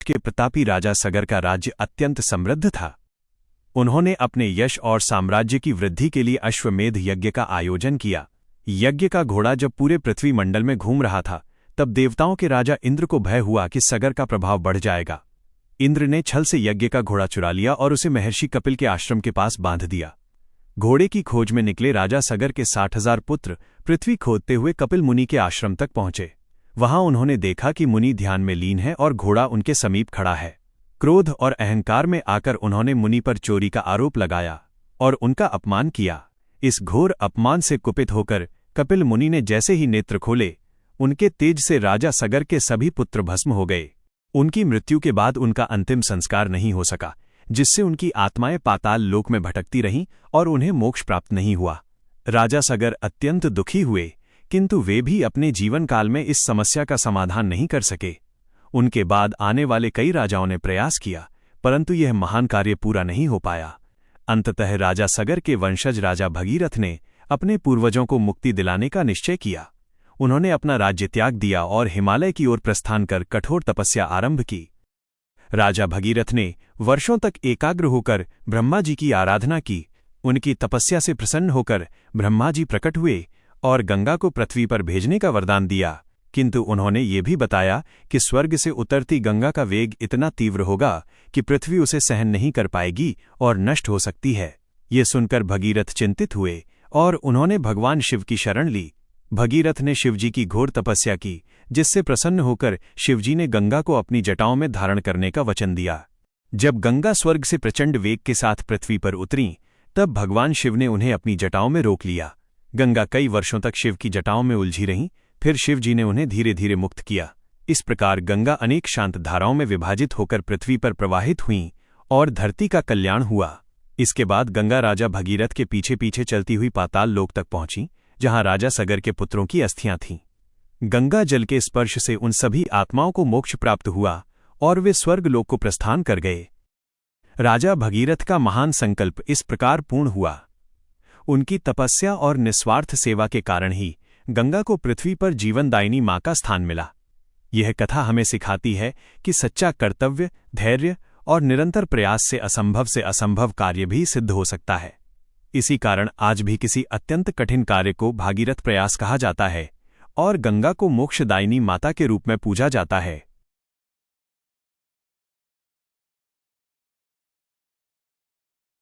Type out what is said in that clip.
के प्रतापी राजा सगर का राज्य अत्यंत समृद्ध था। उन्होंने अपने यश और साम्राज्य की वृद्धि के लिए अश्वमेध यज्ञ का आयोजन किया। यज्ञ का घोड़ा जब पूरे पृथ्वी मंडल में घूम रहा था, तब देवताओं के राजा इंद्र को भय हुआ कि सगर का प्रभाव बढ़ जाएगा। इंद्र ने छल से यज्ञ का घोड़ा चुरा लिया और उसे महर्षि कपिल के आश्रम के पास बांध दिया। घोड़े की खोज में निकले राजा सगर के 60,000 पुत्र पृथ्वी खोदते हुए कपिल मुनि के आश्रम तक पहुंचे। वहां उन्होंने देखा कि मुनि ध्यान में लीन है और घोड़ा उनके समीप खड़ा है। क्रोध और अहंकार में आकर उन्होंने मुनि पर चोरी का आरोप लगाया और उनका अपमान किया। इस घोर अपमान से कुपित होकर कपिल मुनि ने जैसे ही नेत्र खोले, उनके तेज से राजा सगर के सभी पुत्र भस्म हो गए। उनकी मृत्यु के बाद उनका अंतिम संस्कार नहीं हो सका, जिससे उनकी आत्माएं पाताल लोक में भटकती रहीं और उन्हें मोक्ष प्राप्त नहीं हुआ। राजा सगर अत्यंत दुखी हुए, किंतु वे भी अपने जीवन काल में इस समस्या का समाधान नहीं कर सके। उनके बाद आने वाले कई राजाओं ने प्रयास किया, परंतु यह महान कार्य पूरा नहीं हो पाया। अंततः राजा सगर के वंशज राजा भगीरथ ने अपने पूर्वजों को मुक्ति दिलाने का निश्चय किया। उन्होंने अपना राज्य त्याग दिया और हिमालय की ओर प्रस्थान कर कठोर तपस्या आरंभ की। राजा भगीरथ ने वर्षों तक एकाग्र होकर ब्रह्मा जी की आराधना की। उनकी तपस्या से प्रसन्न होकर ब्रह्मा जी प्रकट हुए और गंगा को पृथ्वी पर भेजने का वरदान दिया, किंतु उन्होंने ये भी बताया कि स्वर्ग से उतरती गंगा का वेग इतना तीव्र होगा कि पृथ्वी उसे सहन नहीं कर पाएगी और नष्ट हो सकती है। ये सुनकर भगीरथ चिंतित हुए और उन्होंने भगवान शिव की शरण ली। भगीरथ ने शिवजी की घोर तपस्या की, जिससे प्रसन्न होकर शिवजी ने गंगा को अपनी जटाओं में धारण करने का वचन दिया। जब गंगा स्वर्ग से प्रचंड वेग के साथ पृथ्वी पर उतरी, तब भगवान शिव ने उन्हें अपनी जटाओं में रोक लिया। गंगा कई वर्षों तक शिव की जटाओं में उलझी रहीं, फिर शिवजी ने उन्हें धीरे धीरे मुक्त किया। इस प्रकार गंगा अनेक शांत धाराओं में विभाजित होकर पृथ्वी पर प्रवाहित हुईं और धरती का कल्याण हुआ। इसके बाद गंगा राजा भगीरथ के पीछे पीछे चलती हुई पाताल लोक तक पहुंची, जहां राजा सगर के पुत्रों की अस्थियां थीं। गंगा जल के स्पर्श से उन सभी आत्माओं को मोक्ष प्राप्त हुआ और वे स्वर्ग लोक को प्रस्थान कर गए। राजा भगीरथ का महान संकल्प इस प्रकार पूर्ण हुआ। उनकी तपस्या और निस्वार्थ सेवा के कारण ही गंगा को पृथ्वी पर जीवनदायिनी मां का स्थान मिला। यह कथा हमें सिखाती है कि सच्चा कर्तव्य, धैर्य और निरंतर प्रयास से असंभव कार्य भी सिद्ध हो सकता है। इसी कारण आज भी किसी अत्यंत कठिन कार्य को भागीरथ प्रयास कहा जाता है और गंगा को मोक्षदायिनी माता के रूप में पूजा जाता है।